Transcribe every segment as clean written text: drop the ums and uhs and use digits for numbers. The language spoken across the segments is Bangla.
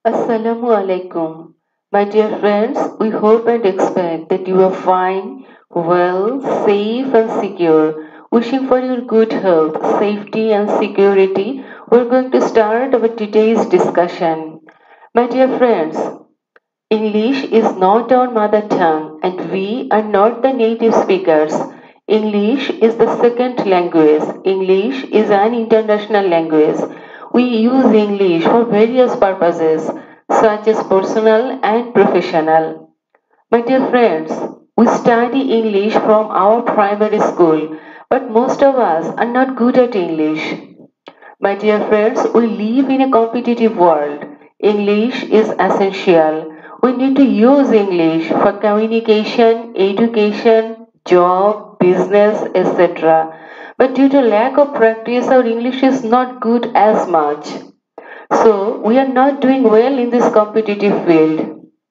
Assalamu alaikum. My dear friends, we hope and expect that you are fine, well, safe and secure. Wishing for your good health, safety and security, we're going to start our today's discussion. My dear friends, English is not our mother tongue and we are not the native speakers. English is the second language. English is an international language. We use English for various purposes such as personal and professional. My dear friends, we study English from our primary school, but most of us are not good at English. My dear friends, we live in a competitive world. English is essential. We need to use English for communication, education, job, business, etc. But due to lack of practice, our English is not good as much. So we are not doing well in this competitive field.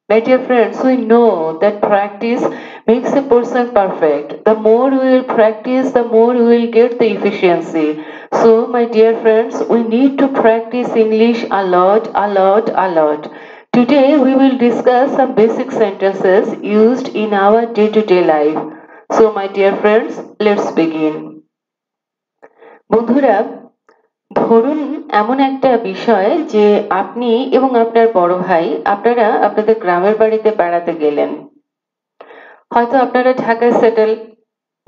My dear friends, we know that practice makes a person perfect. The more we will practice, the more we will get the efficiency. So, my dear friends, we need to practice English a lot, a lot, a lot. Today, we will discuss some basic sentences used in our day to day life. So, my dear friends, let's begin. বন্ধুরা, ধরুন এমন একটা বিষয় যে আপনি এবং আপনার বড় ভাই আপনারা আপনাদের গ্রামের বাড়িতে বেড়াতে গেলেন। হয়তো আপনারা ঢাকায় সেটেল,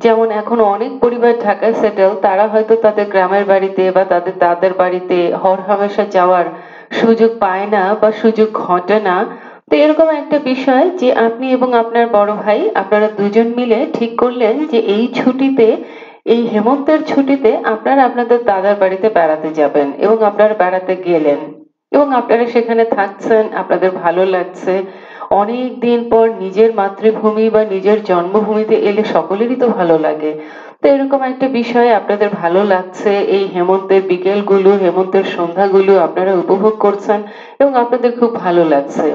যেমন এখন অনেক পরিবার ঢাকায় সেটেল, তারা হয়তো তাদের গ্রামের বাড়িতে বা তাদের দাদার বাড়িতে হরহামেশা যাওয়ার সুযোগ পায় না বা সুযোগ ঘটে না। তো এরকম একটা বিষয় যে আপনি এবং আপনার বড় ভাই আপনারা দুজন মিলে ঠিক করলেন যে এই ছুটিতে, এই হেমন্তের ছুটিতে আপনারা আপনাদের দাদার বাড়িতে বেড়াতে যাবেন এবং আপনারা বেড়াতে গেলেন এবং আপনারা সেখানে থাকছেন, আপনাদের ভালো লাগছে। অনেক দিন পর নিজের মাতৃভূমি বা নিজের জন্মভূমিতে এলে সকলেরই তো ভালো লাগে। তো এরকম একটা বিষয় আপনাদের ভালো লাগছে, এই হেমন্তের বিকেলগুলো, হেমন্তের সন্ধ্যাগুলো আপনারা উপভোগ করছেন এবং আপনাদের খুব ভালো লাগছে।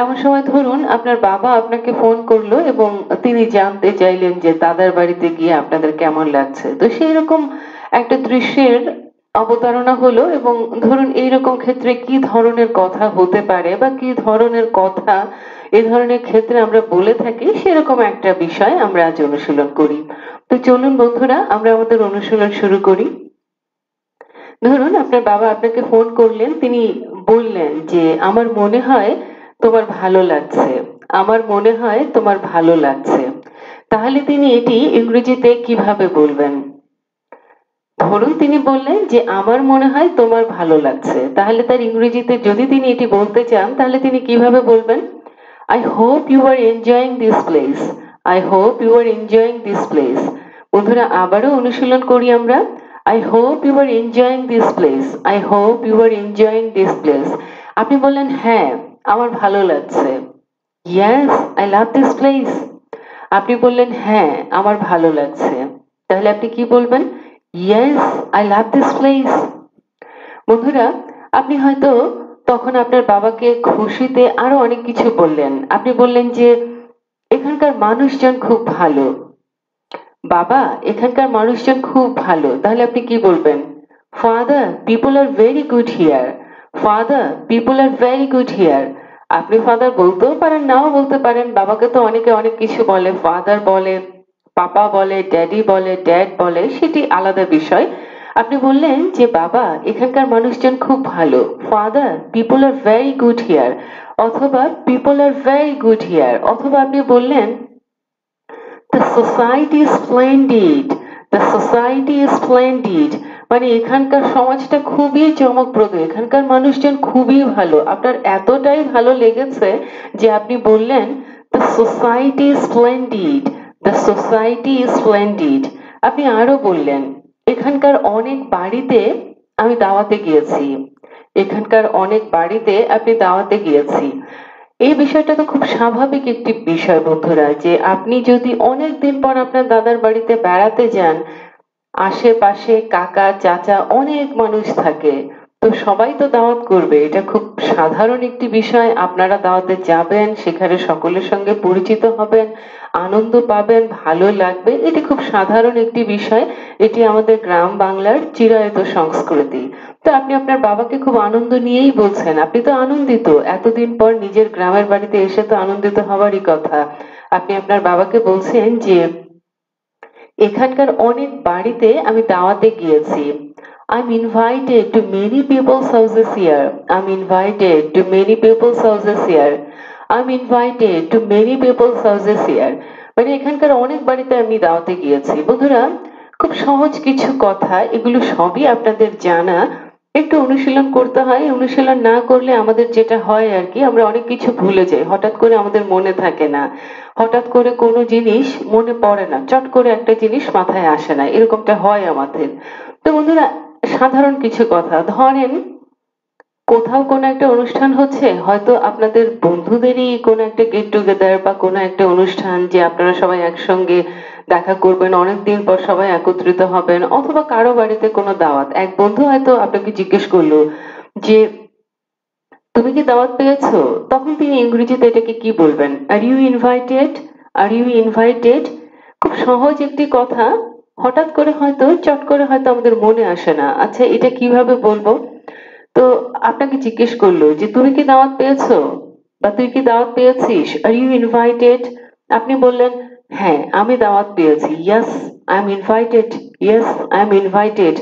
এমন সময় ধরুন আপনার বাবা আপনাকে ফোন করলো এবং তিনি জানতে চাইলেন যে দাদার বাড়িতে গিয়ে আপনাদের কেমন লাগছে। তো সেই রকম একটা দৃশ্যের অবতারণা হলো এবং ধরুন এইরকম ক্ষেত্রে কি ধরনের কথা হতে পারে বা কি ধরনের কথা এ ধরনের ক্ষেত্রে আমরা বলে থাকি, সেরকম একটা বিষয় আমরা আজ অনুশীলন করি। তো চলুন বন্ধুরা, আমরা আমাদের অনুশীলন শুরু করি। ধরুন আপনার বাবা আপনাকে ফোন করলেন, তিনি বললেন যে আমার মনে হয় তোমার ভালো লাগছে, আমার মনে হয় তোমার ভালো লাগছে। তাহলে তিনি এটি ইংরেজিতে কিভাবে বলবেন? ধরুন তিনি বললেন যে আমার মনে হয় তোমার ভালো লাগছে, তাহলে তার ইংরেজিতে যদি তিনি এটি বলতে চান তাহলে তিনি কিভাবে বলবেন? I hope you are enjoying this place. I hope you are enjoying this place. বন্ধুরা আবারও অনুশীলন করি আমরা। I hope you are enjoying this place. I hope you are enjoying this place. আপনি বললেন হ্যাঁ আমার ভালো লাগছে। Yes, I love this place. আপনি বললেন হ্যাঁ আমার ভালো লাগছে, তাহলে আপনি কি বলবেন? Yes, I love this place. বন্ধুরা, আপনি হয়তো তখন আপনার বাবাকে খুশিতে আরো অনেক কিছু বললেন। আপনি বললেন যে এখানকার মানুষজন খুব ভালো। বাবা, এখানকার মানুষজন খুব ভালো, তাহলে আপনি কি বলবেন? Father, people are very good here. Father, people are very good here. আপনি ফাদার বলতেও পারেন, নাও বলতে পারেন। বাবাকে তো অনেকে অনেক কিছু বলে, ফাদার বলে, পাপা বলে, ড্যাডি বলে, ড্যাড বলে, সেটি আলাদা বিষয়। আপনি বললেন যে বাবা এখানকার মানুষজন খুব ভালো। Father, people are very good here, অথবা people are very good here, অথবা আপনি বললেন The society is splendid. The society is splendid. মানে এখানকার সমাজটা খুবই চমকপ্রদ, এখানকার মানুষজন খুবই ভালো। আপনার এতটাই ভালো লেগেছে যে আপনি বললেন The society is splendid. The society is splendid. আপনি আরো বললেন এখানকার অনেক বাড়িতে আমি দাওয়াতে গিয়েছি। এখানকার অনেক বাড়িতে আপনি দাওয়াতে গিয়েছি। এই বিষয়টা তো খুব স্বাভাবিক একটি বিষয় বন্ধুরা, যে আপনি যদি অনেক দিন পর আপনার দাদার বাড়িতে বেড়াতে যান, আশেপাশে কাকা চাচা অনেক মানুষ থাকে, তো সবাই তো দাওয়াত করবে, এটা খুব সাধারণ একটি বিষয়। আপনারা দাওয়াতে যাবেন, সেখানে সকলের সঙ্গে পরিচিত হবেন, আনন্দ পাবেন, ভালো লাগবে, এটি খুব সাধারণ একটি বিষয়। এটি আমাদের গ্রাম বাংলার চিরায়ত সংস্কৃতি। তো আপনি আপনার বাবাকে খুব আনন্দ নিয়েই বলছেন, আপনি তো আনন্দিত, এতদিন পর নিজের গ্রামের বাড়িতে এসে তো আনন্দিত হওয়ারই কথা। আপনি আপনার বাবাকে বলছেন যে এখানকার অনেক বাড়িতে আমি দাওয়াতে গিয়েছি। I'm invited to many people's houses here. I'm invited to many people's houses here. I'm invited to many people's houses here. মানে এখানকার অনেক বাড়িতে আমি দাওয়াতে গিয়েছি। বন্ধুরা, খুব সহজ কিছু কথা, এগুলো সবই আপনাদের জানা। একটু অনুশীলন করতে হয়, অনুশীলন না করলে আমাদের যেটা হয় আর কি, আমরা অনেক কিছু ভুলে যাই, হঠাৎ করে আমাদের মনে থাকে না, হঠাৎ করে কোনো জিনিস মনে পড়ে না, চট করে একটা জিনিস মাথায় আসে না, এরকমটা হয় আমাদের। তো বন্ধুরা, সাধারণ কিছু কথা ধরেন, কোথাও কোনো একটা অনুষ্ঠান হচ্ছে, হয়তো আপনাদের বন্ধুদেরই কোনো একটা গেট টুগেদার বা কোনো একটা অনুষ্ঠান, যে আপনারা সবাই একসঙ্গে দেখা করবেন, অনেকদিন পর সবাই একত্রিত হবেন, অথবা কারো বাড়িতে কোনো দাওয়াত। এক বন্ধু হয়তো আপনাকে জিজ্ঞেস করলো যে তুমি কি দাওয়াত পেয়েছো? তখন তিনি ইংরেজিতে এটাকে কি বলবেন? Are you invited? Are you invited? খুব সহজ একটি কথা, হঠাৎ করে হয়তো চট করে হয়তো আমাদের মনে আসে না, আচ্ছা এটা কিভাবে বলবো। তো আপনাকে জিজ্ঞেস করলো যে তুমি কি দাওয়াত পেয়েছো বা তুই কি দাওয়াত পেয়েছিস, আর ইউ ইনভাইটেড? আপনি বললেন হ্যাঁ আমি দাওয়াত পেয়েছি, yes I am invited, yes I am invited.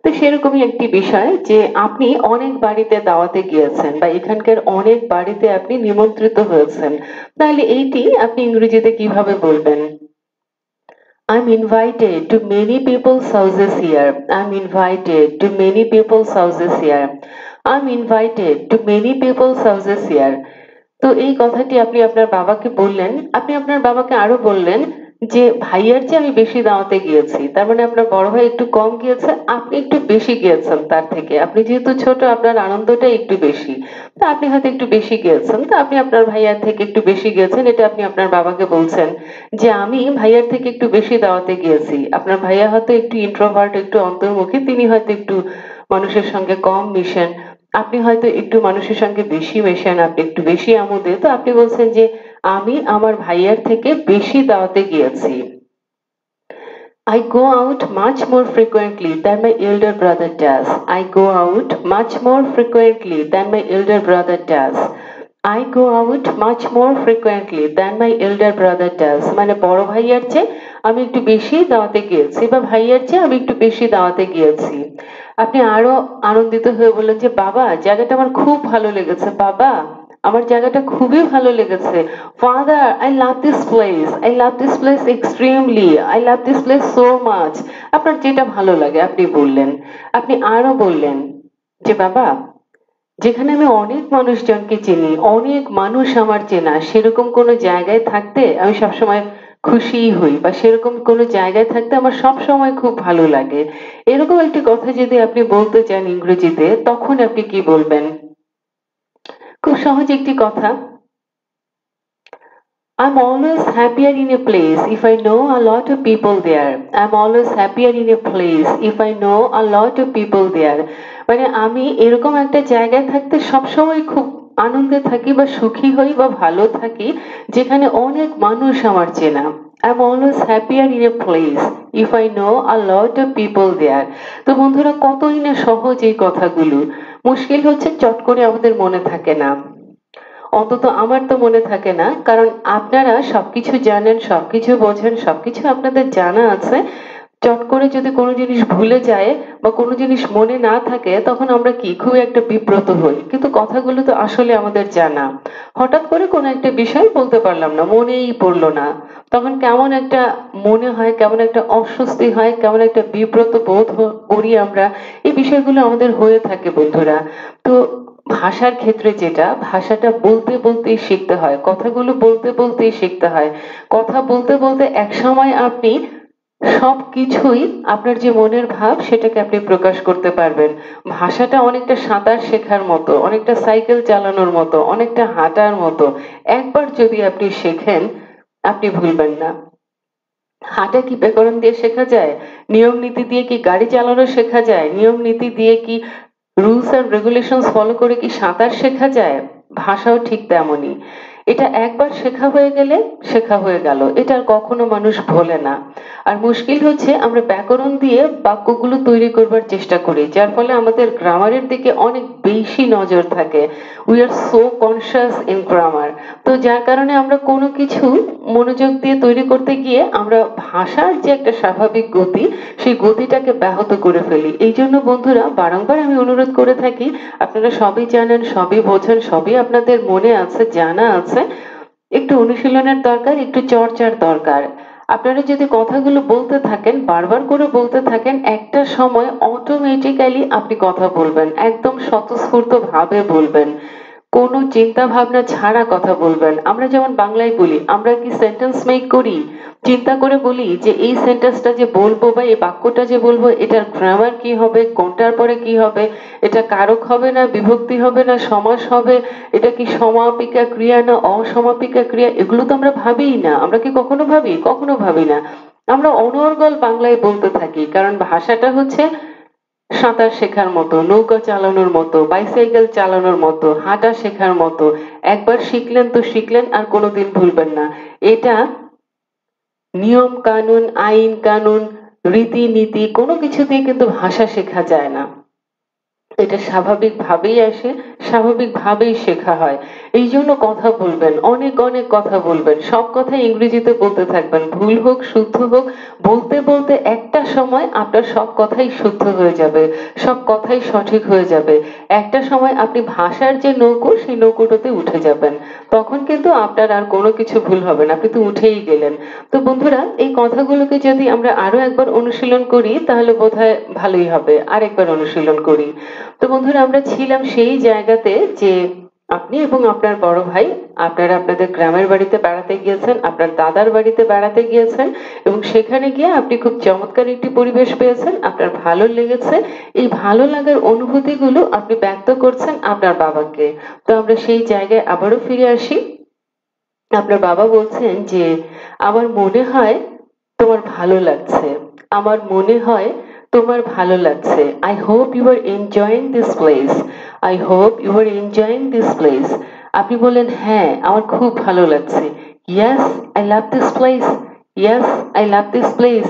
তো সেরকমই একটি বিষয় যে আপনি অনেক বাড়িতে দাওয়াতে গিয়েছেন বা এখানকার অনেক বাড়িতে আপনি নিমন্ত্রিত হয়েছেন, তাহলে এইটি আপনি ইংরেজিতে কিভাবে বলবেন? I'm invited to many people's houses here. I'm invited to many people's houses here. I'm invited to many people's houses here. তো এই কথাটি আপনি আপনার বাবাকে বললেন। আপনি আপনার বাবাকে আরো বললেন যে ভাইয়ার চেয়ে আমি বেশি দাওয়াতে গিয়েছি, তার মানে আপনার বড় ভাই একটু কম গিয়েছে, আপনি একটু বেশি গিয়েছেন তার থেকে। আপনি যেহেতু ছোট, আপনার আনন্দটা একটু বেশি, তো আপনি হয়তো একটু বেশি গিয়েছেন, তো আপনি আপনার ভাইয়ার থেকে একটু বেশি গিয়েছেন, এটা আপনি আপনার বাবাকে বলছেন যে আমি ভাইয়ার থেকে একটু বেশি দাওয়াতে গিয়েছি। আপনার ভাইয়া হয়তো একটু ইন্ট্রোভার্ট, একটু অন্তর্মুখী, তিনি হয়তো একটু মানুষের সঙ্গে কম মিশেন, আপনি হয়তো একটু মানুষের সঙ্গে বেশি মেশেন, আপনি একটু বেশি আমোদে, তো আপনি বলছেন যে আমি আমার ভাইয়ার থেকে বেশি দাওয়াতে গিয়েছি। I go out much more frequently than my elder brother does. I go out much more frequently than my elder brother does. I go out much more frequently than my elder brother does. মানে বড় ভাইয়ার চেয়ে আমি একটু বেশি দাওয়াতে গিয়েছি, বা ভাইয়ার চেয়ে আমি একটু বেশি দাওয়াতে গিয়েছি। আপনি আরো আনন্দিত হয়ে বললেন যে বাবা জায়গাটা আমার খুব ভালো লেগেছে, বাবা আমার জায়গাটা খুবই ভালো লেগেছে। Father I love this place, I love this place extremely, I love this place so much. আপনার যেটা ভালো লাগে আপনি বললেন। আপনি আরো বললেন যে বাবা যেখানে আমি অনেক মানুষজনকে চিনি, অনেক মানুষ আমার চেনা, সেরকম কোনো জায়গায় থাকতে আমি সবসময় খুশিই হই, বা সেরকম কোনো জায়গায় থাকতে আমার সব সময় খুব ভালো লাগে। এরকম একটি কথা যদি আপনি বলতে চান ইংরেজিতে, তখন আপনি কি বলবেন? খুব সহজ একটি কথা, I'm always happier in a place if I know a lot of people there. I'm always happier in a place if I know a lot of people there. মানে আমি এরকম একটা জায়গায় থাকতে সবসময় খুব আনন্দে থাকি বা সুখী হই বা ভালো থাকি যেখানে অনেক মানুষ আমার চেনা। I'm always happier in a place if I know a lot of people there. তো বন্ধুরা, কতই না সহজ এই কথাগুলো, মুশকিল হচ্ছে চট করে আমাদের মনে থাকে না। অন্তত আমার তো মনে থাকে না, কারণ আপনারা সবকিছু জানেন, সবকিছু বোঝেন, সবকিছু আপনাদের জানা আছে। চট করে যদি কোনো জিনিস ভুলে যায় বা কোনো জিনিস মনে না থাকে, তখন আমরা কি খুব একটা বিব্রত হই, কিন্তু কথাগুলো তো আসলে আমাদের জানা। হঠাৎ করে কোনো একটা বিষয় বলতে পারলাম না, মনেই পড়লো না, তখন কেমন একটা মনে হয়, কেমন একটা অস্বস্তি হয়, কেমন একটা বিব্রত বোধ করি আমরা। এই বিষয়গুলো আমাদের হয়ে থাকে বন্ধুরা। তো ভাষার ক্ষেত্রে যেটা, ভাষাটা বলতে বলতেই শিখতে হয়, কথাগুলো বলতে বলতেই শিখতে হয়। কথা বলতে বলতে একসময় আপনি সবকিছুই, আপনার যে মনের ভাব সেটাকে আপনি প্রকাশ করতে পারবেন। ভাষাটা অনেকটা সাঁতার শেখার মতো, অনেকটা সাইকেল চালানোর মতো, অনেকটা হাঁটার মতো। একবার যদি আপনি শেখেন, আপনি ভুলবেন না। হাঁটা কি ব্যাকরণ দিয়ে শেখা যায়? নিয়ম নীতি দিয়ে কি গাড়ি চালানো শেখা যায়? নিয়ম নীতি দিয়ে কি রুলস এন্ড রেগুলেশনস ফলো করে কি সাঁতার শেখা যায়? ভাষাও ঠিক তেমনই। এটা একবার শেখা হয়ে গেলে শেখা হয়ে গেল, এটা আর কখনো মানুষ ভোলে না। আর মুশকিল হচ্ছে আমরা ব্যাকরণ দিয়ে বাক্যগুলো তৈরি করবার চেষ্টা করি, যার ফলে আমাদের গ্রামারের দিকে অনেক বেশি নজর থাকে। We are so conscious in grammar. তো যার কারণে আমরা কোনো কিছু মনোযোগ দিয়ে তৈরি করতে গিয়ে আমরা ভাষার যে একটা স্বাভাবিক গতি, সেই গতিটাকে ব্যাহত করে ফেলি। এই জন্য বন্ধুরা বারংবার আমি অনুরোধ করে থাকি, আপনারা সবই জানেন, সবই বোঝেন, সবই আপনাদের মনে আছে, জানা আছে, একটু অনুশীলনের দরকার, একটু চর্চার দরকার। আপনারা যদি কথাগুলো বলতে থাকেন, বারবার করে বলতে থাকেন, একটা সময় অটোমেটিক্যালি আপনি কথা বলবেন, একদম স্বতঃস্ফূর্ত ভাবে বলবেন, কোনো চিন্তা ভাবনা ছাড়া কথা বলবেন। আমরা যেমন বাংলায় বলি, আমরা কি সেন্টেন্স মেক করি, চিন্তা করে বলি যে এই সেন্টেন্সটা যে বলবো বা এই বাক্যটা যে বলবো এটার গ্রামার কি হবে, কোনটার পরে কি হবে, এটা কারক হবে না বিভক্তি হবে না সমাস হবে, এটা কি সমাপিকা ক্রিয়া না অসমাপিকা ক্রিয়া, এগুলো তো আমরা ভাবিই না। আমরা কি কখনো ভাবি? কখনো ভাবি না। আমরা অনর্গল বাংলায় বলতে থাকি, কারণ ভাষাটা হচ্ছে সাঁতার শেখার মতো, নৌকা চালানোর মতো, বাইসাইকেল চালানোর মতো, হাঁটা শেখার মতো। একবার শিখলেন তো শিখলেন, আর কোনোদিন ভুলবেন না। এটা নিয়ম কানুন, আইন কানুন, রীতিনীতি কোনো কিছু দিয়ে কিন্তু ভাষা শেখা যায় না। এটা স্বাভাবিকভাবেই আসে, স্বাভাবিকভাবেই শেখা হয়। এই জন্য কথা বলবেন, অনেক অনেক কথা বলবেন, সব কথা ইংরেজিতে বলতে থাকবেন, ভুল হোক শুদ্ধ হোক, বলতে বলতে একটা সময় আপনার সব কথাই শুদ্ধ হয়ে যাবে, সব কথাই সঠিক হয়ে যাবে। একটা সময় আপনি ভাষার যে নৌকো, সেই নৌকোটাতে উঠে যাবেন। তখন কিন্তু আপনার আর কোনো কিছু ভুল হবে না, আপনি তো উঠেই গেলেন। তো বন্ধুরা, এই কথাগুলোকে যদি আমরা আরো একবার অনুশীলন করি তাহলে বোধহয় ভালোই হবে। আরেকবার অনুশীলন করি। তো বন্ধুরা, আমরা ছিলাম সেই জায়গাতে যে আপনি এবং আপনার বড় ভাই, আপনারা আপনাদের গ্রামের বাড়িতে বেড়াতে গিয়েছেন, আপনার দাদার বাড়িতে বেড়াতে গিয়েছেন, এবং সেখানে গিয়ে আপনি খুব চমৎকার একটি পরিবেশ পেয়েছেন, আপনার ভালো লেগেছে। এই ভালো লাগার অনুভূতিগুলো আপনি ব্যক্ত করছেন আপনার বাবাকে। তো আমরা সেই জায়গায় আবারও ফিরে আসি। আপনার বাবা বলছেন যে আমার মনে হয় তোমার ভালো লাগছে, আমার মনে হয় তোমার ভালো লাগছে। I hope you are enjoying this place, I hope you are enjoying this place. আপনি বলেন হ্যাঁ আমার খুব ভালো লাগছে। Yes I love this place, yes I love this place.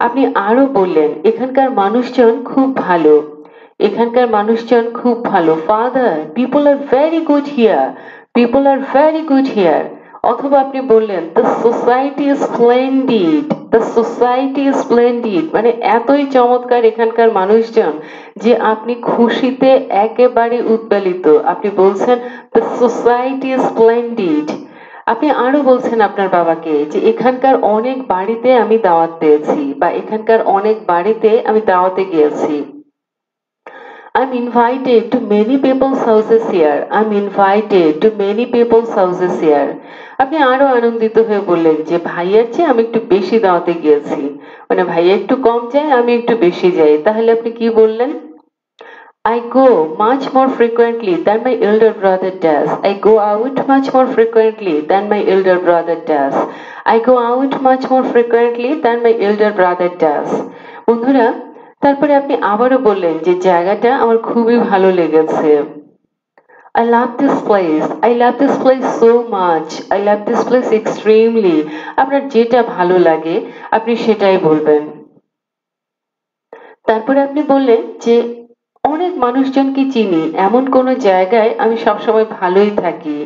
আপনি আরো বললেন এখানকার মানুষজন খুব ভালো, এখানকার মানুষজন খুব ভালো। Father, people are very good here, people are very good here. অথবা আপনি বললেন the society is splendid, the society is splendid, মানে এতই চমৎকার এখানকার মানুষজন যে আপনি খুশিতে একেবারে উদ্বেলিত। আপনি বলছেন দ্য সোসাইটি ইজ স্প্লেন্ডিড। আপনি আরো বলছেন আপনার বাবাকে যে এখানকার অনেক বাড়িতে আমি দাওয়াত পেয়েছি, বা এখানকার অনেক বাড়িতে আমি দাওয়াতে গিয়েছি। I'm invited to many people's houses here. I'm invited to many people's houses here. আপনি আরো আনন্দিত হয়ে বললেন যে ভাইয়ের চেয়ে আমি একটু বেশি দাওয়াতে গিয়েছি, মানে ভাইয়া একটু কম যায় আমি একটু বেশি যাই। তাহলে আপনি কি বললেন? I go much more frequently than my elder brother does. I go out much more frequently than my elder brother does. I go out much more frequently than my elder brother does. বন্ধুরা, তারপরে আপনি আবারও বললেন যে জায়গাটা আমার খুবই ভালো লেগেছে। I love this place. I love this place so much. I love this place extremely. আপনার যেটা ভালো লাগে আপনি সেটাই বলবেন। তারপরে আপনি বললেন যে অনেক মানুষজনকে চিনি, এমন কোনো জায়গায় আমি সবসময় ভালোই থাকি।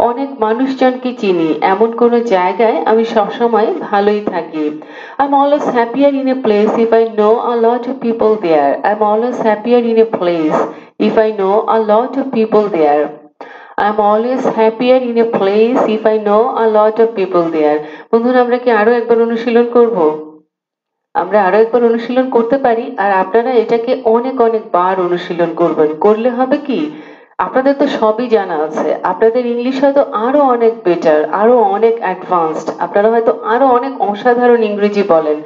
অনেক মানুষজনকে চিনি, এমন কোনো জায়গায় আমি সবসময় ভালোই থাকি। I'm always happier in a place if I know a lot of people there. I'm always happier in a place if I know a lot of people there. I'm always happier in a place if I know a lot of people there. বন্ধুরা, আমরা কি আরো একবার অনুশীলন করব? আমরা আরো একবার অনুশীলন করতে পারি, আর আপনারা এটাকে অনেক অনেক বার অনুশীলন করবেন। করলে হবে কি, আপনাদের তো সবই জানা আছে, আপনাদের ইংলিশ হয়তো আরো অনেক বেটার, আরো অনেক অ্যাডভান্সড, আপনারা হয়তো আরো অনেক অসাধারণ ইংরেজি বলেন।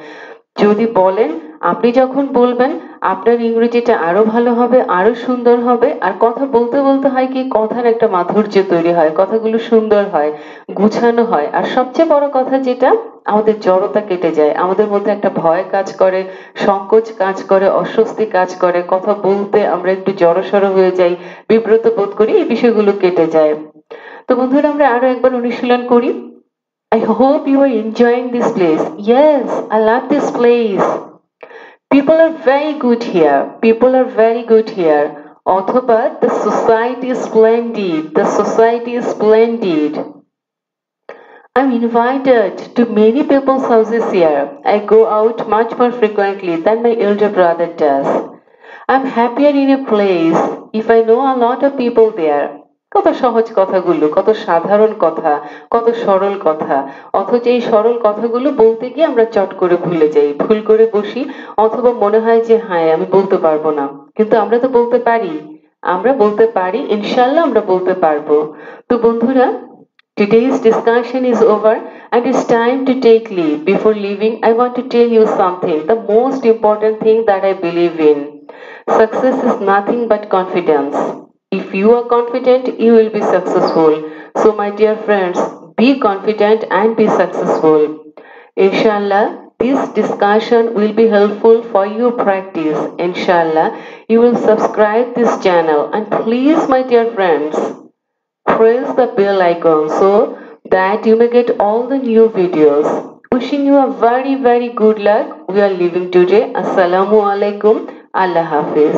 যদি বলেন, আপনি যখন বলবেন আপনার ইংরেজিটা আরো ভালো হবে, আরো সুন্দর হবে। আর কথা বলতে বলতে হয় কি, কথার একটা মাধুর্য তৈরি হয়, কথাগুলো সুন্দর হয়, গুছানো হয়। আর সবচেয়ে বড় কথা যেটা, আমাদের জড়তা কেটে যায়, আমাদের মধ্যে একটা ভয় কাজ করে, সংকোচ কাজ করে, অস্বস্তি কাজ করে, কথা বলতে আমরা একটু জড়সড় হয়ে যাই, বিব্রত বোধ করি, এই বিষয়গুলো কেটে যায়। তো বন্ধুরা, আমরা আরো একবার অনুশীলন করি। I hope you are enjoying this place. Yes, I love this place. People are very good here. People are very good here. অথবা the society is splendid. The society is splendid. I'm invited to many people's houses here. I go out much more frequently than my elder brother does. I'm happier in a place if I know a lot of people there. কত সহজ কথাগুলো, কত সাধারণ কথা, কত সরল কথা। অথচ এই সরল কথাগুলো বলতে গিয়ে আমরা চট করে ভুলে যাই, ভুল করে বসি, অথবা মনে হয় যে হ্যাঁ আমি বলতে পারবো না। কিন্তু আমরা তো বলতে পারি, আমরা বলতে পারি, ইনশাল্লাহ আমরা বলতে পারবো। তো বন্ধুরা, today's discussion is over and it's time to take leave. Before leaving, I want to tell you something, the most important thing that I believe in. Success is nothing but confidence. If you are confident, you will be successful. So, my dear friends, be confident and be successful. Inshallah, this discussion will be helpful for your practice. Inshallah, you will subscribe this channel, and please, my dear friends, press the bell icon so that you may get all the new videos. Wishing you a very good luck. We are leaving today. Assalamu alaikum. Allah Hafiz.